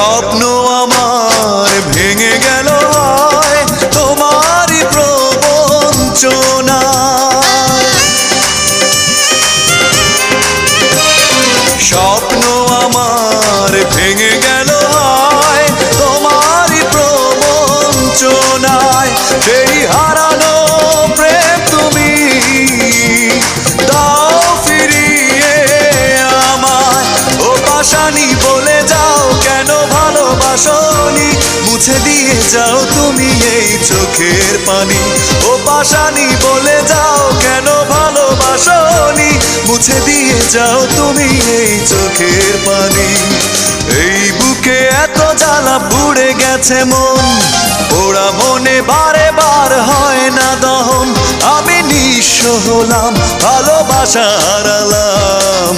স্বপ্ন আমার ভেঙে গেল হয় তোমারই প্রবঞ্চনা। স্বপ্ন আমার ভেঙে গেল হয় তোমারই প্রবঞ্চনায়। সেই হারানো প্রেম তুমি দাও ফিরিয়ে আমায়। ও পাশানি বলে যাও কেন ভালোবাসনি, মুছে দিয়ে যাও তুমি এই চোখের পানি। ও পাশানি বলে যাও কেন ভালোবাসনি, মুছে দিয়ে যাও তুমি এই চোখের পানি। এই বুকে এত জ্বালা পুড়ে গেছে মন, পোড়া মনে বারে বার হয় না দহন। আমি নিঃস্ব হলাম, ভালোবাসা হারালাম।